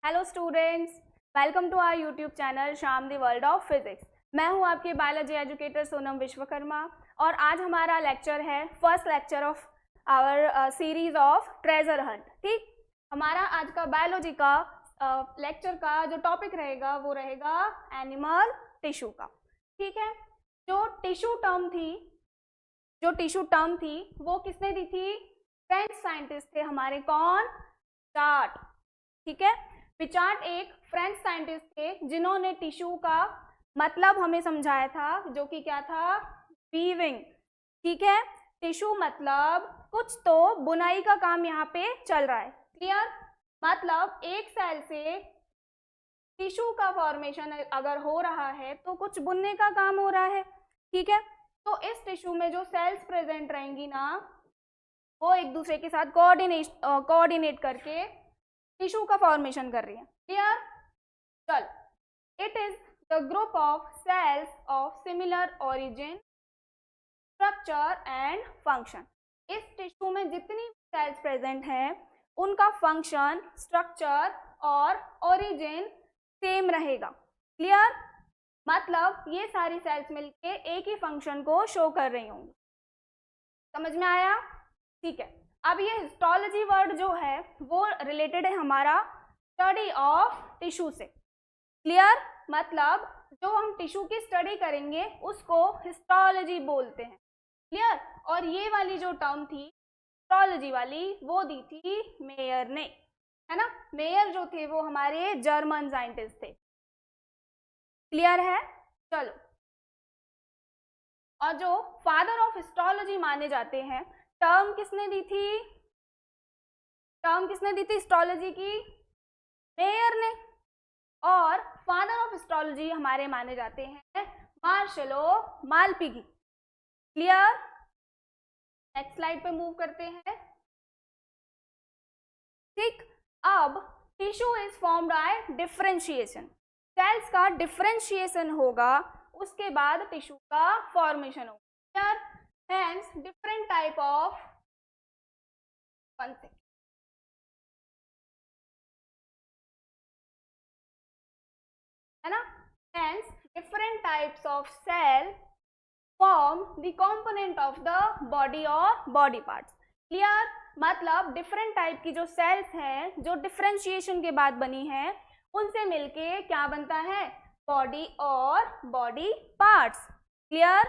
Hello students, welcome to our YouTube channel Shaam the world of physics. मैं हूं आपकी biology educator Sonam Vishwakarma और आज हमारा लेक्चर है first lecture of our series of treasure hunt. ठीक, हमारा आज का बायोलॉजी का लेक्चर का जो टॉपिक रहेगा वो रहेगा एनिमल टिश्यू का। ठीक है, जो टिश्यू टर्म थी वो किसने दी थी? फ्रेंच साइंटिस्ट थे हमारे, कौन? पिचार्ड। ठीक है, पिचार्ड एक फ्रेंच साइंटिस्ट थे जिन्होंने टिश्यू का मतलब हमें समझाया था, जो कि क्या था? वीविंग। ठीक है, टिश्यू मतलब कुछ तो बुनाई का काम यहाँ पे चल रहा है। क्लियर? मतलब एक सेल से टिश्यू का फॉर्मेशन अगर हो रहा है तो कुछ बुनने का काम हो रहा है। ठीक है, तो इस टिश्यू में जो सेल्स प्रेजेंट रहेंगी ना, वो एक दूसरे के साथ कोऑर्डिनेट करके टिश्यू का फॉर्मेशन कर रही है। क्लियर? चल, it is the group of cells of similar origin, structure and function. इस टिश्यू में जितनी सेल्स प्रेजेंट हैं उनका फंक्शन, स्ट्रक्चर और ओरिजिन सेम रहेगा। क्लियर? मतलब ये सारी सेल्स मिलके एक ही फंक्शन को शो कर रही होंगी। समझ में आया? ठीक है, अब ये हिस्टोलॉजी वर्ड जो है वो रिलेटेड है हमारा स्टडी ऑफ टिश्यू से। क्लियर? मतलब जो हम टिश्यू की स्टडी करेंगे उसको हिस्टोलॉजी बोलते हैं। क्लियर? और ये वाली जो टर्म थी हिस्टोलॉजी वाली, वो दी थी मेयर ने, है ना। मेयर जो थे वो हमारे जर्मन साइंटिस्ट थे। क्लियर है? चलो, और जो फादर ऑफ हिस्टोलॉजी माने जाते हैं, टर्म किसने दी थी? हिस्टोलॉजी की? मेयर ने। और फादर ऑफ हिस्टोलॉजी हमारे माने जाते हैं Marcello Malpighi. Clear? Next slide पे मूव करते हैं। ठीक, अब tissue is formed by differentiation. Cells का डिफरेंशिएशन होगा, उसके बाद टिश्यू का फॉर्मेशन होगा। हेंस डिफरेंट टाइप ऑफ है ना। Hence different types of cell form the component of the body और बॉडी पार्ट्स। क्लियर? मतलब डिफरेंट टाइप की जो सेल्स हैं जो डिफरेंशिएशन के बाद बनी है, उनसे मिलके क्या बनता है? बॉडी और बॉडी पार्ट्स। क्लियर?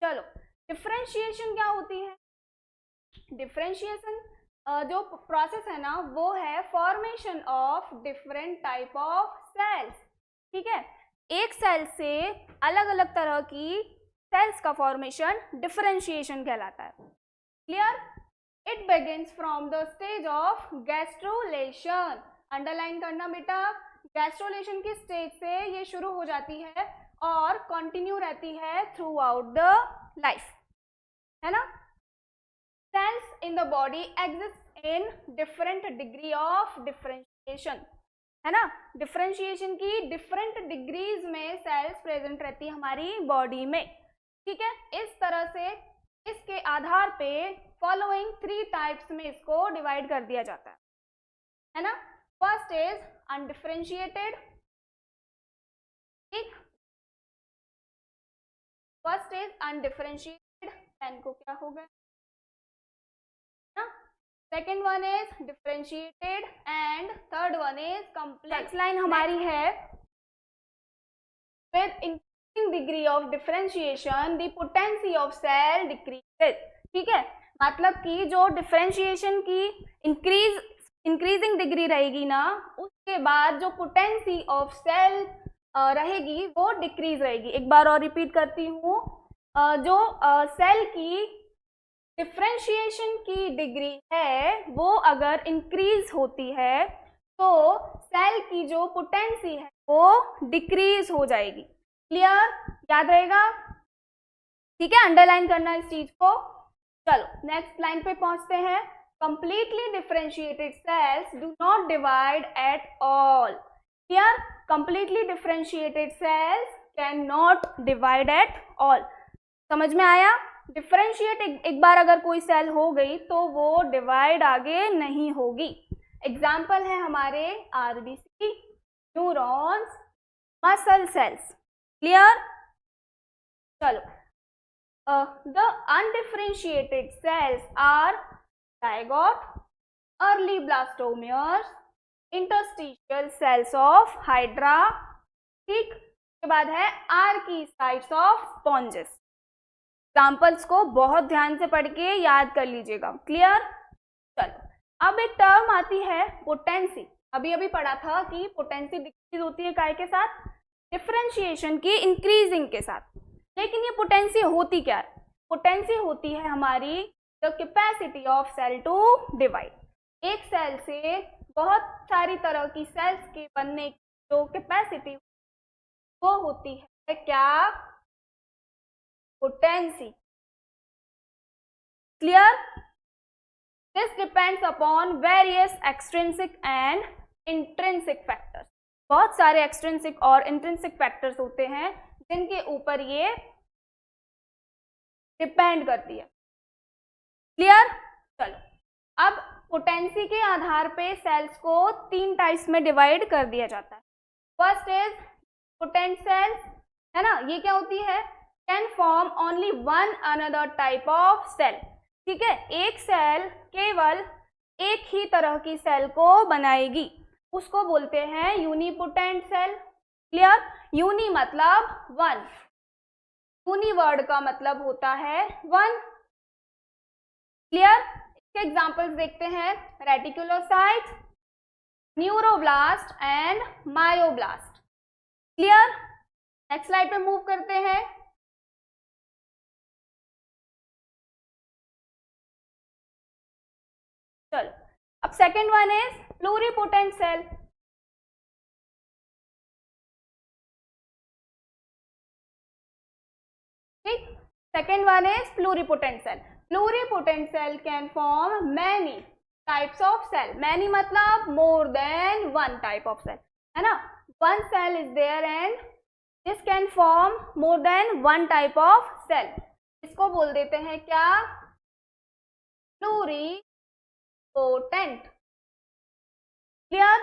चलो, डिफरेंशिएशन क्या होती है? डिफरेंशिएशन जो प्रोसेस है ना, वो है formation of different type of cells. ठीक है, एक सेल से अलग अलग तरह की सेल्स का फॉर्मेशन डिफरेंशिएशन कहलाता है। Clear? It begins from the stage of gastrulation. Underline करना बेटा, गैस्ट्रोलेशन की स्टेज से ये शुरू हो जाती है और कंटिन्यू रहती है थ्रू आउट द लाइफ, है ना। Cells in the body exist in different degree of differentiation, है ना। डिफरेंशिएशन की डिफरेंट डिग्रीज में सेल्स प्रेजेंट रहती है हमारी बॉडी में। ठीक है, इस तरह से इसके आधार पे फॉलोइंग 3 टाइप्स में इसको डिवाइड कर दिया जाता है ना। First is undifferentiated. ठीक, फर्स्ट इज अनडिफरेंशिएटेड, पेन को क्या हो गया ना। Second one is differentiated and third one is complex. Next line हमारी है with increasing degree of differentiation the potency of cell decreases। ठीक है, मतलब कि जो डिफरेंशिएशन की इंक्रीजिंग डिग्री रहेगी ना, उसके बाद जो पोटेंसी ऑफ सेल रहेगी वो डिक्रीज रहेगी। एक बार और रिपीट करती हूँ, जो सेल की डिफरेंशिएशन की डिग्री है वो अगर इंक्रीज होती है तो सेल की जो पोटेंसी है वो डिक्रीज हो जाएगी। क्लियर? याद रहेगा? ठीक है, अंडरलाइन करना इस चीज को। चलो नेक्स्ट लाइन पे पहुंचते हैं। Completely differentiated sales do not divide at all. Clear? Completely differentiated cells can not divide at all. समझ में आया? डिफरेंशिएट एक बार अगर कोई सेल हो गई तो वो डिवाइड आगे नहीं होगी। एग्जाम्पल है हमारे RBC, neurons, muscle cells. Clear? चलो, the undifferentiated cells are zygote, early blastomeres, interstitial cells of hydra, ठीक। के बाद है आर्कीसाइट्स ऑफ स्पॉन्जेस। एग्जाम्पल्स को बहुत ध्यान से पढ़ के याद कर लीजिएगा। क्लियर? चलो, अब एक टर्म आती है पोटेंसी। अभी अभी पढ़ा था कि पोटेंसी डिक्रीज होती है काय के साथ? डिफरेंशिएशन की इंक्रीजिंग के साथ। लेकिन ये पोटेंसी होती क्या है? पोटेंसी होती है हमारी the capacity of cell to divide. एक सेल से बहुत सारी तरह की सेल्स के बनने की जो कैपेसिटी वो होती है क्या? Potency. Clear? This depends upon various extrinsic and intrinsic factors. बहुत सारे एक्सट्रिंसिक और इंट्रिंसिक फैक्टर्स होते हैं जिनके ऊपर ये डिपेंड करती है। क्लियर? चलो, अब पोटेंसी के आधार पे सेल्स को 3 टाइप्स में डिवाइड कर दिया जाता है। फर्स्ट इज पोटेंट सेल्स, है ना, ये क्या होती है? Can form only one another type of cell. ठीक है, एक सेल केवल एक ही तरह की सेल को बनाएगी, उसको बोलते हैं यूनिपोटेंट सेल। क्लियर? यूनि मतलब वन, यूनि वर्ड का मतलब होता है वन। क्लियर? इसके एग्जांपल्स देखते हैं, reticulocyte, neuroblast and myoblast. Clear? Next slide पे मूव करते हैं। चलो, अब second one is pluripotent cell. ठीक, second one is pluripotent cell. Pluripotent cell can form many types of cell. Many मतलब more than one type of cell, है ना। One cell is there and this can form more than one type of cell. इसको बोल देते हैं क्या? Pluripotent. Clear?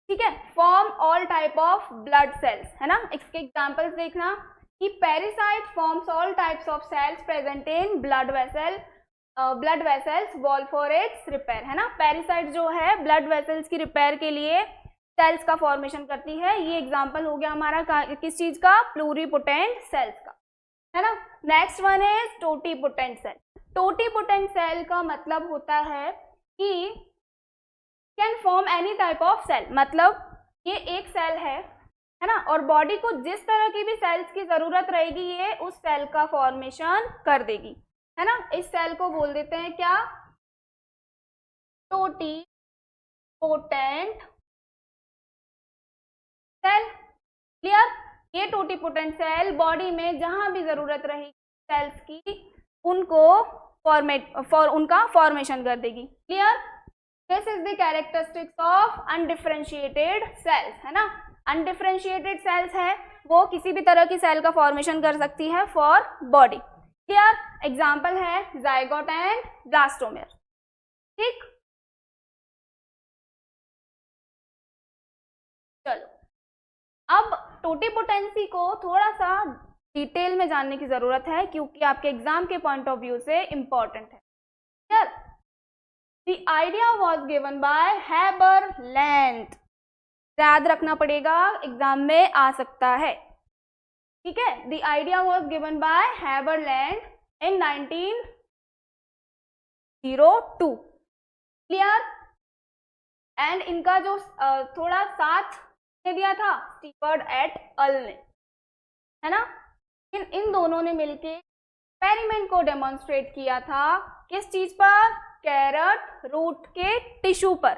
ठीक है, form all type of blood cells, है ना। इसके एग्जांपल्स देखना कि pericyte forms all types of cells present in blood vessels wall for its repair, है ना। पेरिसाइट जो है ब्लड वेसल्स की रिपेयर के लिए सेल्स का फॉर्मेशन करती है। ये एग्जांपल हो गया हमारा किस चीज का? प्लूरिपोटेंट सेल्स का, है ना। Next one is totipotent cell. Totipotent cell का मतलब होता है कि can form any type of cell, मतलब ये एक सेल है ना, और बॉडी को जिस तरह की भी सेल्स की जरूरत रहेगी ये उस सेल का फॉर्मेशन कर देगी, है ना। इस सेल को बोल देते हैं क्या? Totipotent cell. क्लियर? ये टोटीपोटेंट सेल बॉडी में जहां भी जरूरत रहेगी सेल्स की उनको उनका फॉर्मेशन कर देगी। Clear? This is the characteristics of undifferentiated cells, है ना। अनडिफरेंशिएटेड सेल्स है वो किसी भी तरह की सेल का फॉर्मेशन कर सकती है फॉर बॉडी। क्लियर? एग्जाम्पल है जाइगोट एंड ब्लास्टोमेर। ठीक, चलो, अब टोटीपोटेंसी को थोड़ा सा डिटेल में जानने की जरूरत है क्योंकि आपके एग्जाम के पॉइंट ऑफ व्यू से इंपॉर्टेंट है। Clear? The idea was given by Haberlandt. याद रखना पड़ेगा, एग्जाम में आ सकता है। ठीक है, the idea was given by Haberlandt in 1902। Clear? And इनका जो थोड़ा साथ दिया था स्टीवर्ट एट अल ने, है ना। इन दोनों ने मिलके एक्सपेरिमेंट को डेमोन्स्ट्रेट किया था किस चीज पर? कैरेट रूट के टिश्यू पर,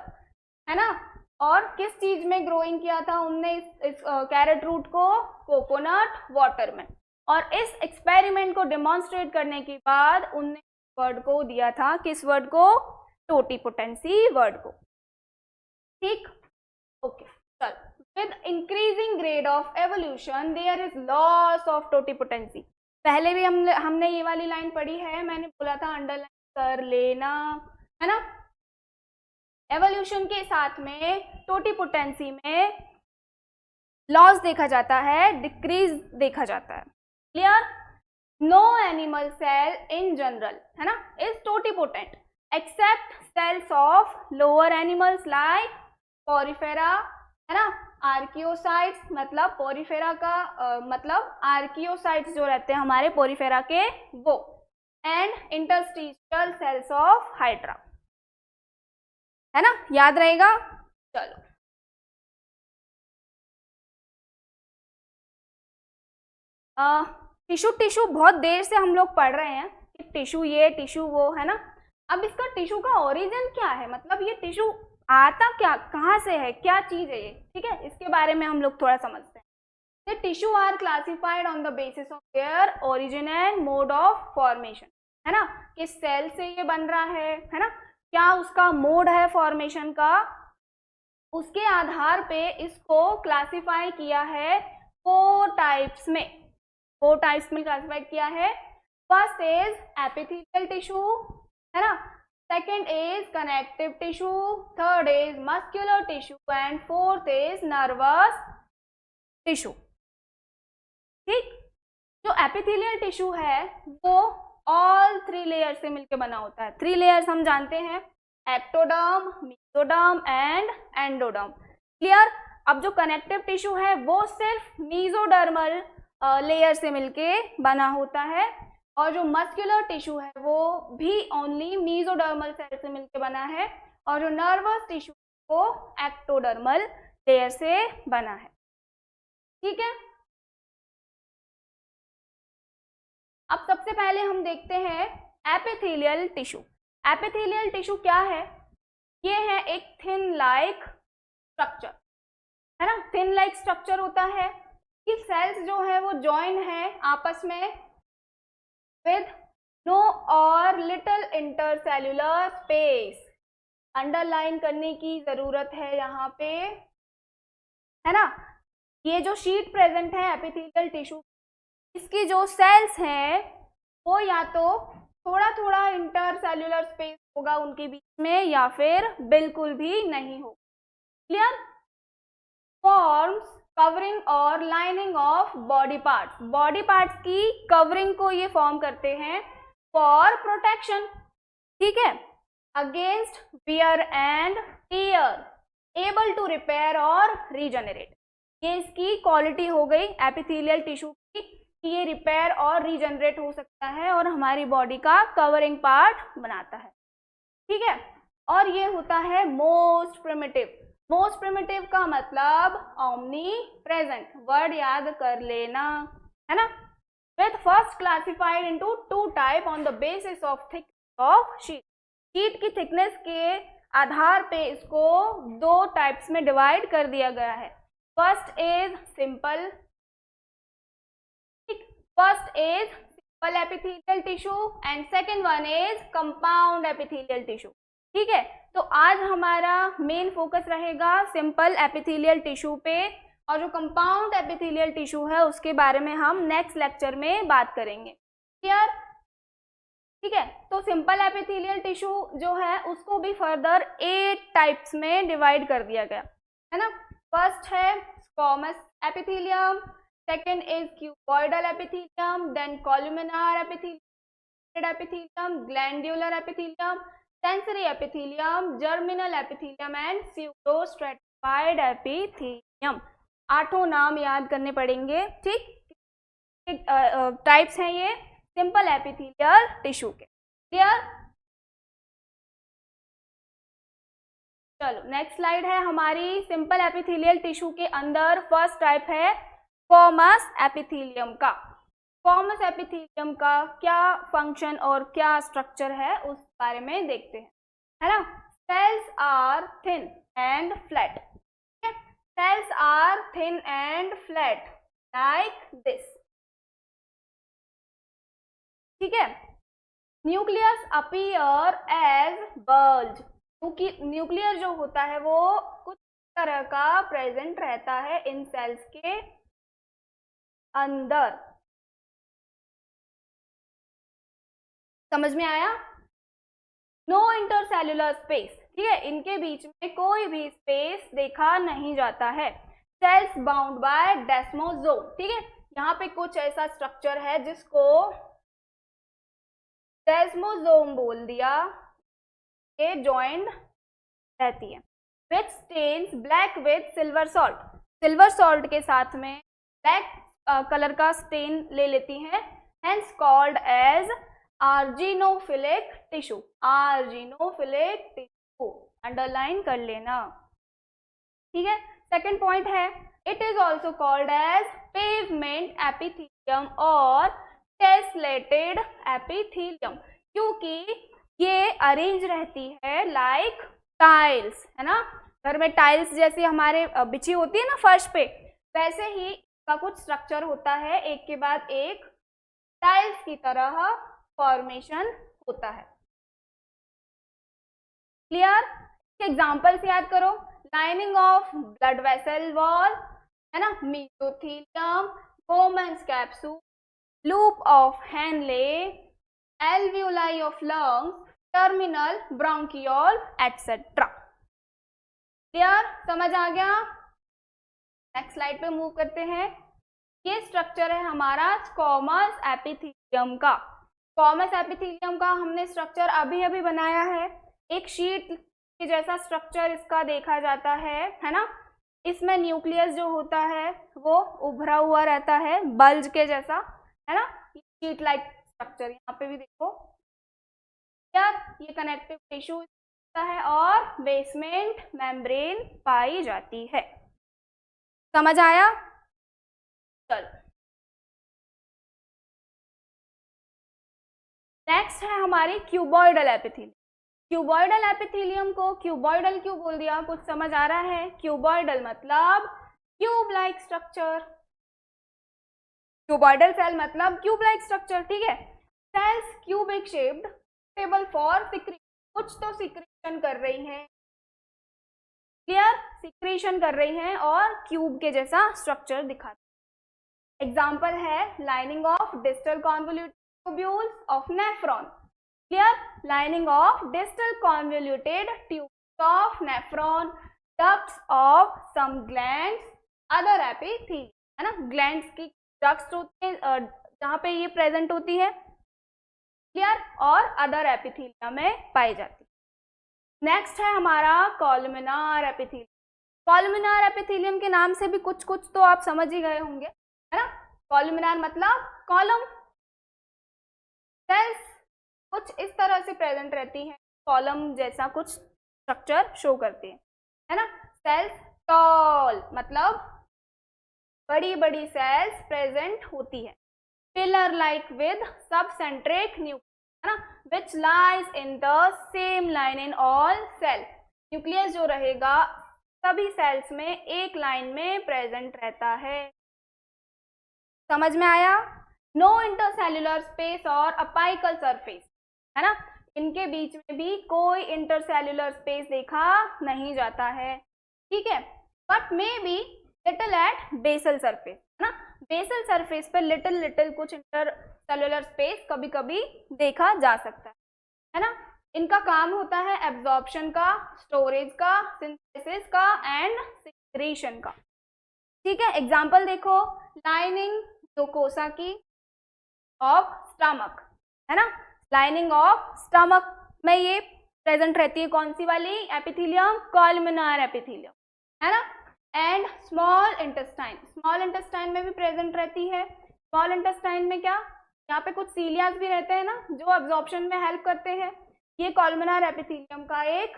है ना। और किस चीज में ग्रोइंग किया था उनने इस कैरेट रूट को? कोकोनट वाटर में। और इस एक्सपेरिमेंट को डेमोन्स्ट्रेट करने के बाद उनने वर्ड को दिया था, किस वर्ड को? टोटीपोटेंसी वर्ड को। ठीक, ओके, चलो। With increasing grade of evolution, there is loss of totipotency. पहले भी हमने ये वाली लाइन पढ़ी है, मैंने बोला था अंडरलाइन कर लेना, है ना। एवोल्यूशन के साथ में टोटिपोटेंसी में लॉस देखा जाता है, डिक्रीज देखा जाता है। Clear? No animal cell in general, है ना, is totipotent except cells of lower animals like porifera, है ना, आर्कियोसाइट्स, मतलब पोरिफेरा का मतलब आर्कियोसाइट्स जो रहते हैं हमारे पोरिफेरा के वो, and interstitial cells of hydra, है ना, याद रहेगा। चलो टिश्यू बहुत देर से हम लोग पढ़ रहे हैं कि टिश्यू ये टिश्यू वो, है ना। अब इसका टिश्यू का ओरिजिन क्या है, मतलब ये टिश्यू आता क्या, कहाँ से है, क्या चीज है ये, ठीक है, इसके बारे में हम लोग थोड़ा समझते हैं। The tissue are classified on the basis of their origin and mode of formation, है ना, किस सेल से ये बन रहा है ना, क्या उसका मोड है फॉर्मेशन का, उसके आधार पे इसको क्लासिफाई किया है 4 टाइप्स में, 4 टाइप्स में क्लासिफाई किया है। फर्स्ट इज एपिथेलियल टिश्यू, है ना, second is connective tissue, third is muscular tissue and fourth is nervous tissue. ठीक, जो एपिथेलियल टिश्यू है वो ऑल 3 लेयर से मिलकर बना होता है। 3 लेयर्स हम जानते हैं, ectoderm, mesoderm and endoderm. Clear? अब जो कनेक्टिव टिश्यू है वो सिर्फ मेसोडर्मल लेयर से मिलके बना होता है, और जो मस्कुलर टिश्यू है वो भी ओनली मेसोडर्मल सेल से मिलके बना है, और जो नर्वस टिश्यू वो एक्टोडर्मल लेयर से बना है। ठीक है, अब सबसे पहले हम देखते हैं एपिथेलियल टिश्यू। एपिथेलियल टिश्यू क्या है? ये है एक थिन लाइक स्ट्रक्चर, है ना, थिन लाइक स्ट्रक्चर होता है कि सेल्स जो है वो जॉइन है आपस में विद नो और लिटिल इंटरसेल्युलर स्पेस। अंडरलाइन करने की जरूरत है यहाँ पे, है ना। ये जो शीट प्रेजेंट है एपिथेलियल टिश्यू, इसकी जो सेल्स हैं वो या तो थोड़ा थोड़ा इंटरसेल्युलर स्पेस होगा उनके बीच में, या फिर बिल्कुल भी नहीं होगा। क्लियर? फॉर्म्स कवरिंग और lining of body parts, body parts की कवरिंग को ये फॉर्म करते हैं फॉर प्रोटेक्शन, ठीक है, against wear and tear, able to repair और रीजनरेट। ये इसकी क्वालिटी हो गई एपिथेलियल टिश्यू की, ये रिपेयर और रीजनरेट हो सकता है और हमारी बॉडी का कवरिंग पार्ट बनाता है, ठीक है। और ये होता है मोस्ट प्रिमिटिव। मोस्ट प्रिमिटिव का मतलब ओमनी प्रेजेंट, वर्ड याद कर लेना, है ना। With first classified into 2 type on the basis of thickness of sheet. Sheet की थिकनेस के आधार पे इसको 2 टाइप्स में डिवाइड कर दिया गया है। First is simple epithelial tissue and second one is compound epithelial tissue, ठीक है। तो आज हमारा मेन फोकस रहेगा सिंपल एपिथेलियल टिश्यू पे, और जो कंपाउंड एपिथेलियल टिश्यू है उसके बारे में हम नेक्स्ट लेक्चर में बात करेंगे। क्लियर? ठीक है, तो सिंपल एपिथेलियल टिश्यू जो है उसको भी फर्दर 8 टाइप्स में डिवाइड कर दिया गया है ना। फर्स्ट है squamous epithelium, second is cuboidal epithelium, then columnar epithelium, glandular epithelium, sensory epithelium, germinal epithelium and pseudostratified epithelium। 8 नाम याद करने पड़ेंगे, ठीक। टाइप्स हैं ये सिंपल एपिथेलियल टिश्यू के। क्लियर? चलो नेक्स्ट स्लाइड है हमारी सिंपल एपिथेलियल टिश्यू के अंदर फर्स्ट टाइप है स्क्वैमस एपिथेलियम का। स्क्वैमस एपिथेलियम का क्या फंक्शन और क्या स्ट्रक्चर है उस बारे में देखते हैं, है ना। Cells are thin and flat, cells are thin and flat like this, ठीक है। न्यूक्लियस अपीयर एज बल्ज, क्योंकि न्यूक्लियर जो होता है वो कुछ तरह का प्रेजेंट रहता है इन सेल्स के अंदर। समझ में आया? नो इंटरसेल्युलर स्पेस, ठीक है, इनके बीच में कोई भी स्पेस देखा नहीं जाता है। सेल्स बाउंड बाय डेस्मोसोम, ठीक है, यहाँ पे कुछ ऐसा स्ट्रक्चर है जिसको डेस्मोसोम बोल दिया, ये जॉइंट रहती है। Which stains black with silver salt, silver salt के साथ में ब्लैक कलर का स्टेन ले लेती है, hence called as argentophilic tissue, argentophilic tissue underline कर लेना, ठीक है। सेकेंड पॉइंट है, it is also called as pavement epithelium और टेस्लेटेड एपिथीलियम, क्योंकि ये अरेंज रहती है लाइक टाइल्स, है ना, घर में टाइल्स जैसी हमारे बिछी होती है ना फर्श पे, वैसे ही इसका कुछ स्ट्रक्चर होता है, एक के बाद एक टाइल्स की तरह फॉर्मेशन होता है। क्लियर? एग्जाम्पल से याद करो, lining of blood vessel wall, है ना, mesothelium, Bowman's capsule, loop of Henle, alveoli of lungs, terminal bronchiole etcetera. Clear? समझ आ गया? नेक्स्ट स्लाइड पे मूव करते हैं। ये स्ट्रक्चर है हमारा स्क्वैमस एपिथेलियम का। स्क्वैमस एपिथेलियम का हमने स्ट्रक्चर अभी अभी बनाया है, एक शीट के जैसा स्ट्रक्चर इसका देखा जाता है ना। इसमें न्यूक्लियस जो होता है वो उभरा हुआ रहता है, बल्ज के जैसा, है ना, शीट लाइक स्ट्रक्चर। यहाँ पे भी देखो यार, ये कनेक्टिव टिश्यू होता है और बेसमेंट मेम्ब्रेन पाई जाती है। समझ आया? चलो नेक्स्ट है हमारी क्यूबॉइडल एपिथेलियम। क्यूबॉइडल एपिथेलियम को क्यूबॉइडल क्यों बोल दिया, कुछ समझ आ रहा है? क्यूबॉइडल मतलब cube like structure, cuboidal cell मतलब क्यूब लाइक स्ट्रक्चर, ठीक है। Cells cubic shaped, table for secretion, कुछ तो सिक्रीशन कर रही हैं, क्लियर, सिक्रीशन कर रही हैं और क्यूब के जैसा स्ट्रक्चर दिखाती है। एग्जाम्पल है lining of distal convoluted tubules of nephron, clear, lining of distal convoluted tubes of nephron, ducts of some glands, other epithelium, है ना, ग्लैंड्स की डक्ट्स होती है जहाँ पे ये प्रेजेंट होती है, क्लियर, और अदर एपिथेलियम में पाई जाती है। नेक्स्ट है हमारा कॉलमिनार एपिथेलियम। कॉलमिनार एपिथेलियम के नाम से भी कुछ कुछ तो आप समझ ही गए होंगे, है ना। कॉलमिनार मतलब कॉलम, सेल्स कुछ इस तरह से प्रेजेंट रहती है, कॉलम जैसा कुछ स्ट्रक्चर शो करती है ना। सेल्स टॉल मतलब बड़ी बड़ी सेल्स प्रेजेंट होती है। पिलर लाइक विद सबसेंट्रिक न्यूक्लियस, है ना, which lies in the same line in all cell। Nucleus जो रहेगा सभी सेल्स में एक लाइन में प्रेजेंट रहता है। समझ में आया? नो इंटरसेल्युलर स्पेस और अपाइकल सरफेस, है ना, इनके बीच में भी कोई इंटरसेल्युलर स्पेस देखा नहीं जाता है, ठीक है। But may be little at basal surface, है ना, बेसल सरफेस पर लिटिल लिटिल कुछ इंटरसेल्युलर स्पेस कभी कभी देखा जा सकता है ना। इनका काम होता है एब्जॉर्प्शन का, स्टोरेज का, सिंथेसिस का एंड सिक्रीशन का, ठीक है। एग्जांपल देखो, लाइनिंग म्यूकोसा की ऑफ स्टमक, है ना, लाइनिंग ऑफ स्टमक में ये प्रेजेंट रहती है, कौन सी वाली एपिथेलियम? कॉलमिनार एपिथेलियम, है ना। And small intestine, small intestine में भी प्रेजेंट रहती है। स्मॉल इंटेस्टाइन में क्या, यहाँ पे कुछ सीलियाज भी रहते हैं ना जो एब्जॉर्प्शन में हेल्प करते हैं। ये कॉलमिनार एपिथेलियम का एक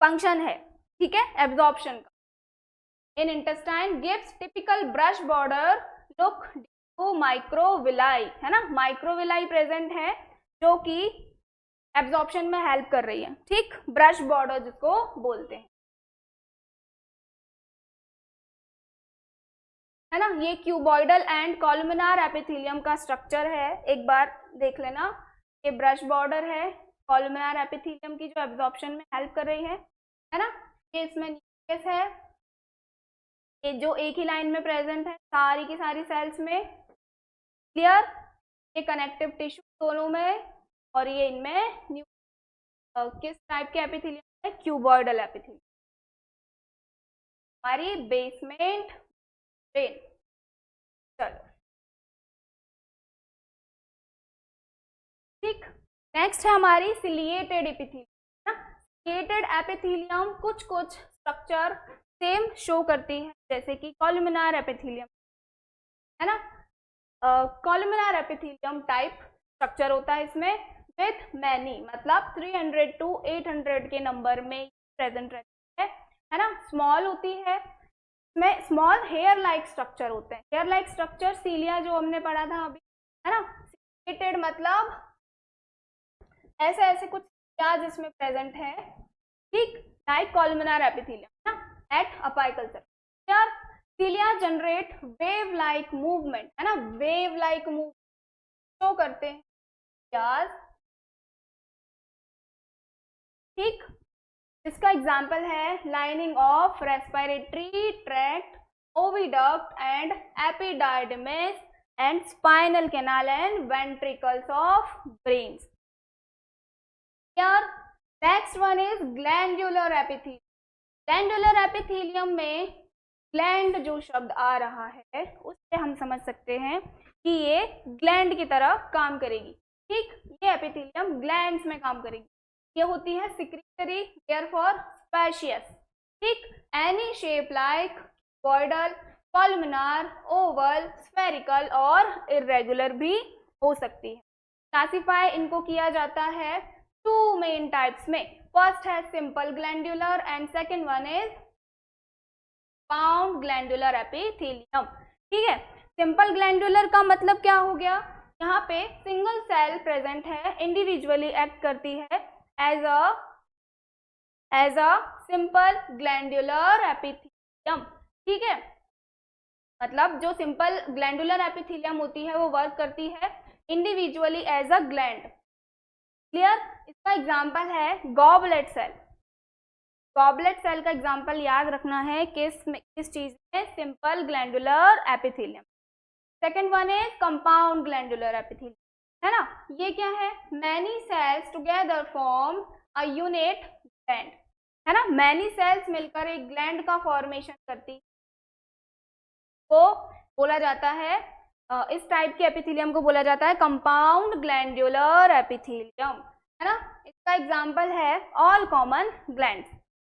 फंक्शन है, ठीक है, एब्जॉर्प्शन का। In intestine gives typical brush border look to microvilli, है ना, माइक्रोविलाई प्रेजेंट है जो कि एब्जॉर्प्शन में हेल्प कर रही है, ठीक, ब्रश बॉर्डर जिसको बोलते हैं, है ना। ये क्यूबॉइडल एंड कॉलमिनार एपिथेलियम का स्ट्रक्चर है, एक बार देख लेना। ये ब्रश बॉर्डर है कॉलमिनार एपिथेलियम की जो एब्जॉर्प्शन में हेल्प कर रही है ना। ये इसमें न्यूक्लियस है, ये जो एक ही लाइन में प्रेजेंट है सारी की सारी सेल्स में, क्लियर। ये कनेक्टिव टिश्यू दोनों में और ये इनमें किस टाइप के एपिथेलियम है? क्यूबॉइडल एपिथेलियम, हमारी बेसमेंट ब्रेन। चलो ठीक, नेक्स्ट है हमारी सिलिएटेड एपिथेलियम ना। सिलिएटेड एपिथेलियम कुछ स्ट्रक्चर सेम शो करती है, जैसे कि कॉलमनार एपिथेलियम है ना। कॉलमनार एपिथेलियम टाइप स्ट्रक्चर होता है इसमें, विथ मैनी मतलब 300 to 800 के नंबर में प्रेजेंट रहती है ना। स्मॉल होती है, इसमें स्मॉल हेयर लाइक स्ट्रक्चर होते हैं। हेयर लाइक स्ट्रक्चर सीलिया जो हमने पढ़ा था अभी है ना। सिलिएटेड मतलब ऐसे ऐसे कुछ क्या जिसमें प्रेजेंट है, ठीक, लाइक कॉलमनार एपिथेलियम ना at apical surface. Cilia generate wave like movement है ना, वेव लाइक मूवमेंट शो करते हैं यार, ठीक। इसका एग्जाम्पल है lining of respiratory tract, oviduct and epididymis and spinal canal and ventricles of brains. Next one is glandular epithelium. Glandular epithelium में gland जो शब्द आ रहा है उससे हम समझ सकते हैं कि ये ग्लैंड की तरह काम करेगी, ठीक। ये एपिथेलियम ग्लैंड्स में काम करेगी। ये होती है सिक्रीटरी, देयरफॉर स्पेशियस, ठीक। एनी शेप लाइक बॉयडल, कॉलमनार, ओवल, स्फेरिकल और इर्रेगुलर भी हो सकती है। क्लासिफाई इनको किया जाता है टू मेन टाइप्स में। फर्स्ट है simple glandular and second one is compound glandular epithelium, ठीक है। सिंपल ग्लैंडुलर का मतलब क्या हो गया, यहाँ पे सिंगल सेल प्रेजेंट है, इंडिविजुअली एक्ट करती है as a simple glandular epithelium, ठीक है। मतलब जो सिंपल ग्लैंडुलर एपिथेलियम होती है वो वर्क करती है individually as a gland, clear. इसका एग्जांपल है गॉबलेट सेल। गॉबलेट सेल का एग्जांपल याद रखना है किस चीज में, simple glandular epithelium. Second one is compound glandular epithelium, है ना। ये क्या है, many cells together form a unit gland, है ना। मैनी सेल्स मिलकर एक ग्लैंड का फॉर्मेशन करती को बोला जाता है, इस टाइप के एपिथेलियम को बोला जाता है कंपाउंड ग्लैंडुलर एपिथेलियम, है ना। इसका एग्जांपल है ऑल कॉमन ग्लैंड्स।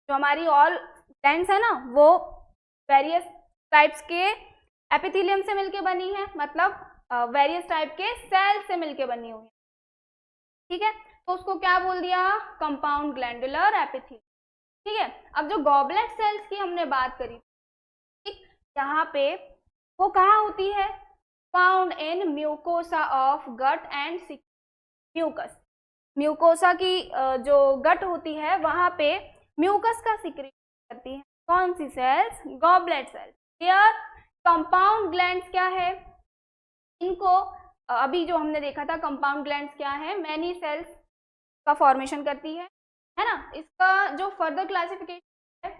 जो हमारी ऑल ग्लैंड्स है ना वो वेरियस टाइप्स के एपिथेलियम से मिलके बनी है, मतलब वेरियस टाइप के सेल से मिलके बनी हुई है, ठीक है। तो उसको क्या बोल दिया, कंपाउंड ग्लैंडुलर एपिथेलियम, ठीक है। अब जो गॉबलेट सेल्स की हमने बात करी, ठीक, यहाँ पे वो कहाँ होती है, found in mucosa of gut and mucus. Mucosa की जो गट होती है वहां पे म्यूकस का सिक्रेट करती है कौन सी cells, goblet cells, clear. Compound glands क्या है, इनको अभी जो हमने देखा था कंपाउंड ग्लैंड्स क्या है, मैनी सेल्स का फॉर्मेशन करती है ना। इसका जो फर्दर क्लासिफिकेशन है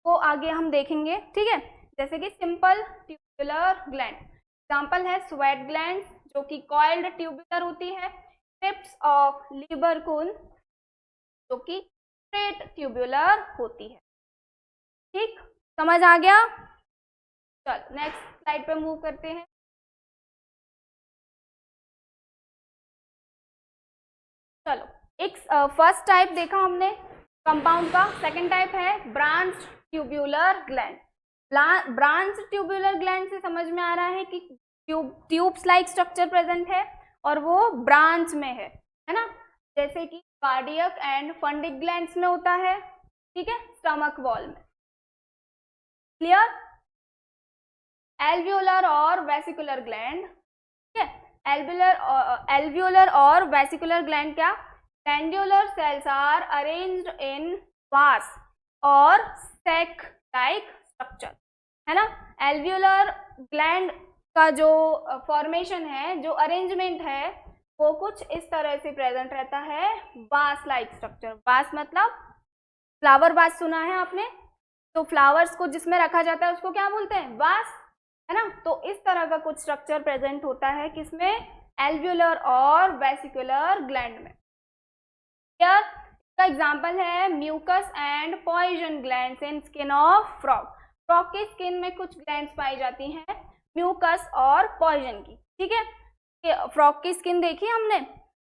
वो आगे हम देखेंगे, ठीक है। जैसे कि सिंपल ट्यूबुलर ग्लैंड, एग्जांपल है स्वेट ग्लैंड जो कि कॉइल्ड ट्यूबुलर होती है, टिप्स ऑफ लिबरकुन जो कि स्ट्रेट ट्यूबुलर होती है, ठीक, समझ आ गया। चल नेक्स्ट स्लाइड पे मूव करते हैं। चलो एक फर्स्ट टाइप देखा हमने कंपाउंड का, सेकंड टाइप है branch tubular gland. Branch tubular gland से समझ में आ रहा है कि ट्यूब्स लाइक स्ट्रक्चर प्रेजेंट है और वो ब्रांच में है ना, जैसे कि कार्डियक एंड फंडिक ग्लैंड्स में होता है, ठीक है, स्टमक वॉल में, क्लियर। एल्वियोलर और वेसिकुलर ग्लैंड, ठीक है। एल्वियोलर और वेसिकुलर ग्लैंड क्या, glandular cells are arranged in vase और सैक लाइक स्ट्रक्चर, है ना। एल्वियोलर ग्लैंड का जो फॉर्मेशन है, जो अरेंजमेंट है वो कुछ इस तरह से प्रेजेंट रहता है, वास लाइक स्ट्रक्चर। वास मतलब फ्लावर वास, सुना है आपने, तो फ्लावर्स को जिसमें रखा जाता है उसको क्या बोलते हैं, वास, है ना। तो इस तरह का कुछ स्ट्रक्चर प्रेजेंट होता है किसमें, एल्वियोलर और वेसिकुलर ग्लैंड में, क्लियर। का एग्जाम्पल है mucus and poison glands in skin of frog. Frog की स्किन में कुछ ग्लैंड्स पाई जाती हैं, म्यूकस और पॉइजन की। ठीक है, फ्रॉग की स्किन देखी हमने,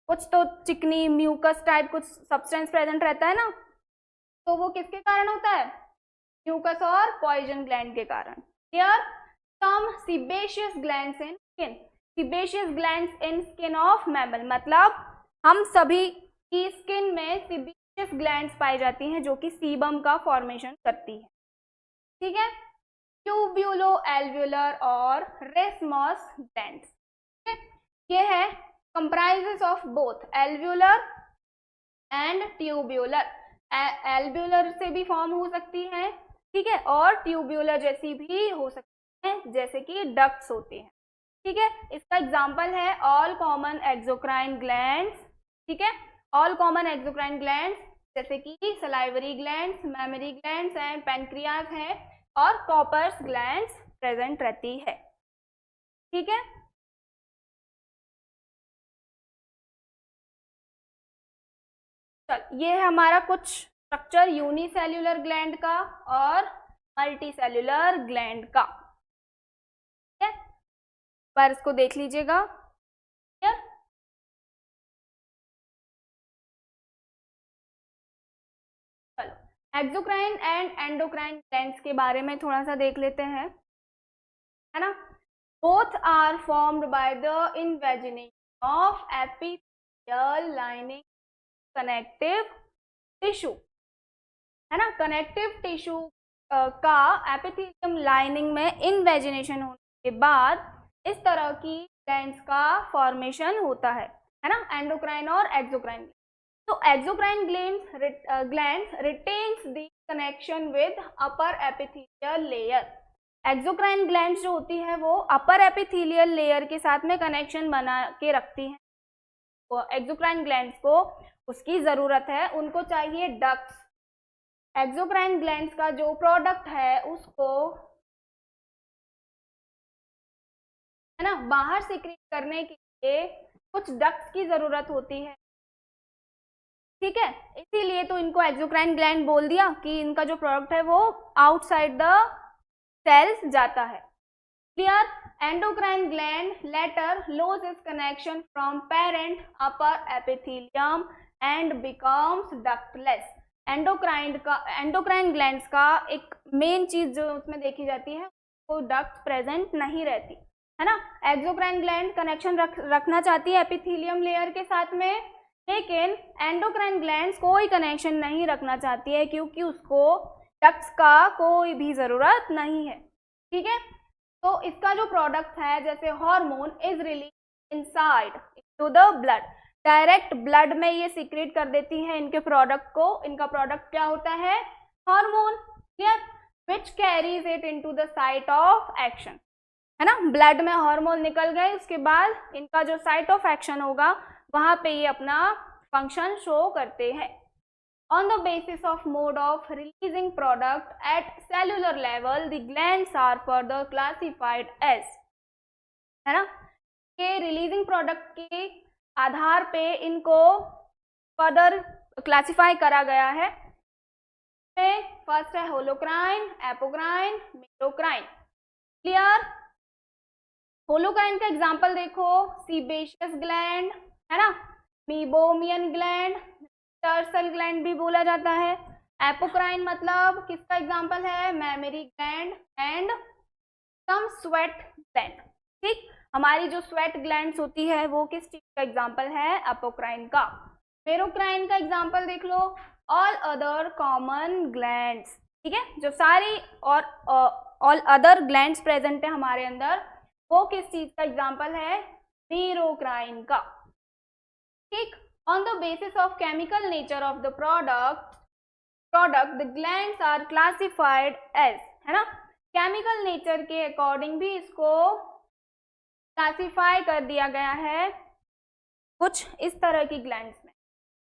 कुछ तो चिकनी म्यूकस टाइप कुछ सब्सटेंस प्रेजेंट रहता है ना, तो वो किसके कारण होता है? म्यूकस और पॉइजन ग्लैंड के कारण। Here some sebaceous glands in skin, sebaceous glands in skin of mammal, मतलब हम सभी की स्किन में सीबेशियस ग्लैंड्स पाई जाती हैं जो कि सीबम का फॉर्मेशन करती है। ठीक है, ट्यूब्यूलो एल्व्यूलर और रेसमस ग्लैंड्स, ये है comprises of both alveolar and tubular. Alveolar से भी फॉर्म हो सकती है, ठीक है, और ट्यूब्यूलर जैसी भी हो सकती है, जैसे कि डक्ट्स होते हैं। ठीक है, इसका एग्जांपल है ऑल कॉमन एक्सोक्राइन ग्लैंड्स। ठीक है, ऑल कॉमन एक्सोक्राइन ग्लैंड्स जैसे कि salivary glands, mammary glands and pancreas है, और कॉपर्स ग्लैंड्स प्रेजेंट रहती है। ठीक है, चल ये है हमारा कुछ स्ट्रक्चर यूनिसेल्युलर ग्लैंड का और मल्टीसेल्युलर ग्लैंड का। ठीक है, पर इसको देख लीजिएगा। चलो एक्सोक्राइन एंड एंडोक्राइन ग्लैंड्स के बारे में थोड़ा सा देख लेते हैं, है ना। Both are formed by the invagination of epithelial lining connective tissue, है ना। कनेक्टिव टिश्यू का एपिथेलियम लाइनिंग में इन्वेजिनेशन होने के बाद इस तरह की ग्लैंड्स का फॉर्मेशन होता है ना, एंडोक्राइन और एक्सोक्राइन। तो exocrine glands retains the connection with upper epithelial layer. Exocrine glands जो होती है वो अपर एपिथेलियल लेयर के साथ में कनेक्शन बना के रखती हैं। तो एक्सोक्राइन ग्लैंड्स को उसकी जरूरत है, उनको चाहिए डक्ट्स। एक्सोक्राइन ग्लैंड्स का जो प्रोडक्ट है उसको, है ना, बाहर सीक्रेट करने के लिए कुछ डक्ट्स की जरूरत होती है। ठीक है, इसीलिए तो इनको एक्सोक्राइन ग्लैंड बोल दिया कि इनका जो प्रोडक्ट है वो आउटसाइड द सेल्स जाता है। Clear? Endocrine gland later lose its connection from parent upper epithelium and becomes ductless. Endocrine glands का एक मेन चीज जो उसमें देखी जाती है वो डक्ट प्रेजेंट नहीं रहती, है ना। एक्सोक्राइन ग्लैंड कनेक्शन रखना चाहती है एपिथेलियम लेयर के साथ में, लेकिन एंडोक्राइन ग्लैंड्स कोई कनेक्शन नहीं रखना चाहती है क्योंकि उसको डक्ट्स का कोई भी जरूरत नहीं है। ठीक है, तो इसका जो प्रोडक्ट है जैसे hormone is release inside to the blood, direct blood में ये सीक्रेट कर देती है इनके प्रोडक्ट को। इनका प्रोडक्ट क्या होता है? Hormone. Clear? Which carries it into the site of action, है ना। ब्लड में हार्मोन निकल गए, उसके बाद इनका जो साइट ऑफ एक्शन होगा वहां पे ये अपना फंक्शन शो करते हैं। On the basis of mode of releasing product at cellular level, the glands are further classified as, है ना, के रिलीजिंग प्रोडक्ट के आधार पे इनको फर्दर क्लासिफाई करा गया है। फर्स्ट है holocrine, apocrine, merocrine. Clear? Holocrine का एग्जांपल देखो, सीबेशियस ग्लैंड, है ना, मीबोमियन ग्लैंड, टर्सल ग्लैंड भी बोला जाता है। एपोक्राइन मतलब किसका एग्जांपल है? Mammary gland and some sweat gland. ठीक, हमारी जो स्वेट ग्लैंड्स होती है वो किस चीज का एग्जांपल है? एपोक्राइन का। मेरोक्राइन का एग्जांपल देख लो, ऑल अदर कॉमन ग्लैंड्स। ठीक है, जो सारी और ऑल अदर ग्लैंड्स प्रेजेंट है हमारे अंदर वो किस चीज का एग्जांपल है? मेरोक्राइन का। ठीक, on the basis of chemical nature of the product the glands are classified as, है ना, केमिकल नेचर के अकॉर्डिंग भी इसको क्लासिफाई कर दिया गया है कुछ इस तरह की ग्लैंड्स में।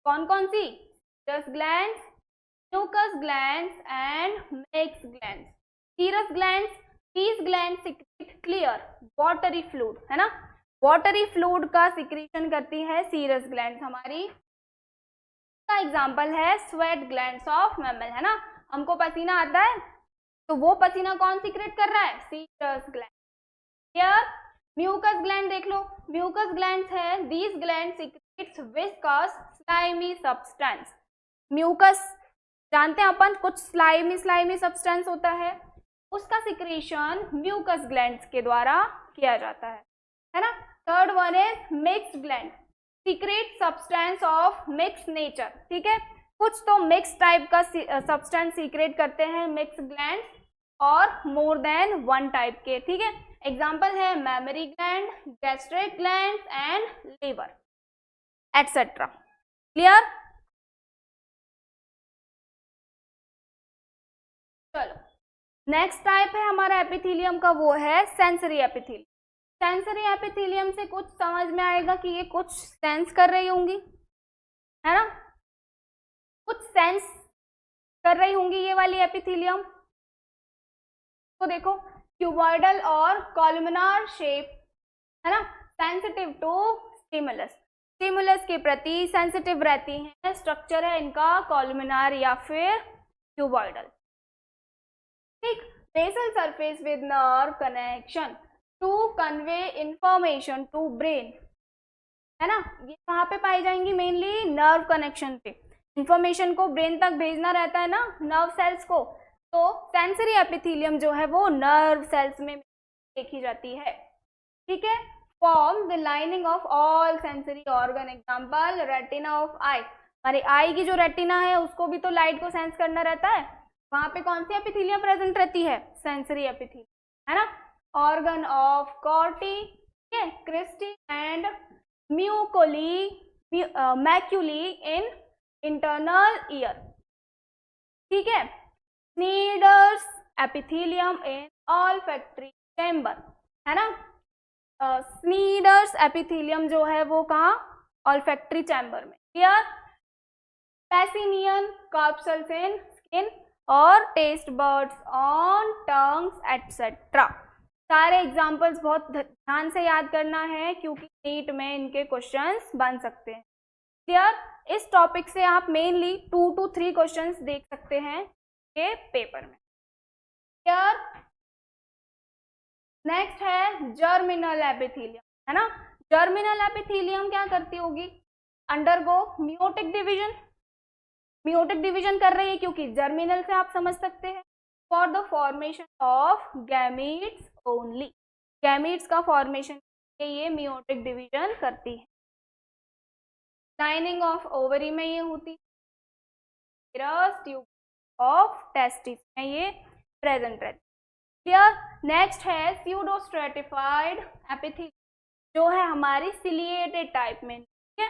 कौन कौन सी? Serous glands, mucous glands and mixed glands. Serous glands, these glands secrete clear watery fluid, है ना, वाटरी फ्लूइड का सिक्रीशन करती है सीरस ग्लैंड्स हमारी। इसका एग्जाम्पल है स्वेट ग्लैंड्स ऑफ मैमल, है ना, हमको पसीना आता है तो वो पसीना कौन सीक्रेट कर रहा है, सीटस ग्लैंड। क्लियर। म्यूकस ग्लैंड देख लो, म्यूकस ग्लैंड्स है, these gland secretes viscous slimy substance. Mucus जानते हैं अपन, कुछ स्लाइमी सब्सटेंस होता है, उसका सिक्रेशन म्यूकस ग्लैंड्स के द्वारा किया जाता है ना। Third one is mixed gland, secret substance of mix nature, ठीक है, कुछ तो मिक्स टाइप का सब्सटेंस सीक्रेट करते हैं मिक्स ग्लैंड और मोर देन वन टाइप के, ठीक है। एग्जाम्पल है mammary gland, gastric gland and liver etcetera. Clear. चलो नेक्स्ट टाइप है हमारा एपिथेलियम का, वो है सेंसरी एपिथेलियम। सेंसरी एपिथेलियम से कुछ समझ में आएगा कि ये कुछ सेंस कर रही होंगी, है ना, कुछ सेंस कर रही होंगी ये वाली एपिथेलियम। तो देखो क्यूबॉइडल और कॉलमनार शेप, है ना, सेंसिटिव टू स्टिमुलस, स्टिमुलस के प्रति सेंसिटिव रहती हैं। स्ट्रक्चर है इनका कॉलमनार या फिर क्यूबॉइडल, ठीक। Basal surface with nerve connection to convey information to brain, है ना, ये कहाँ पे पाई जाएंगी, मेनली नर्व कनेक्शन पे, इंफॉर्मेशन को ब्रेन तक भेजना रहता है ना नर्व सेल्स को, तो सेंसरी एपिथेलियम जो है वो नर्व सेल्स में देखी जाती है, ठीक है। Form the lining of all sensory organ, example retina of eye, हमारे आई की जो रेटिना है उसको भी तो लाइट को सेंस करना रहता है, वहां पे कौन सी एपिथेलियम प्रेजेंट रहती है, सेंसरी एपिथेलियम, है ना। ऑर्गन ऑफ कॉर्टी, ठीक है, क्रिस्टी एंड म्यूकोली मैक्यूली इन इंटरनल ईयर, ठीक है। Schneider's epithelium in olfactory chamber, है ना, स्नीडर्स एपिथेलियम जो है वो कहाँ, ऑल्फैक्टरी चैम्बर में। Clear. Pacinian corpuscles in skin और taste buds on tongues etcetera. सारे एग्जाम्पल्स बहुत ध्यान से याद करना है क्योंकि नीट में इनके क्वेश्चंस बन सकते हैं। क्लियर। इस टॉपिक से आप मेनली 2 to 3 क्वेश्चंस देख सकते हैं के पेपर में। क्लियर। नेक्स्ट है जर्मिनल एपिथेलियम, है ना, जर्मिनल एपिथेलियम क्या करती होगी, undergo meiotic division, meiotic division कर रही है क्योंकि जर्मिनल से आप समझ सकते हैं for the formation of gametes only, gametes का फॉर्मेशन के ये मियोटिक डिवीजन करती है। लाइनिंग ऑफ ओवरी में ये होती है, ट्यूब ऑफ टेस्टिस में ये प्रेजेंट रहती है। क्लियर। नेक्स्ट है स्यूडोस्ट्रेटिफाइड एपिथेलियम जो है हमारी सिलिएटेड टाइप में, ठीक है।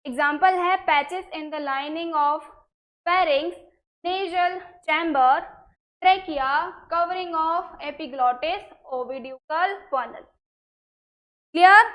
एग्जाम्पल है patches in the lining of pharynx, nasal chamber, trachea, covering of epiglottis, oviducal funnel. Clear.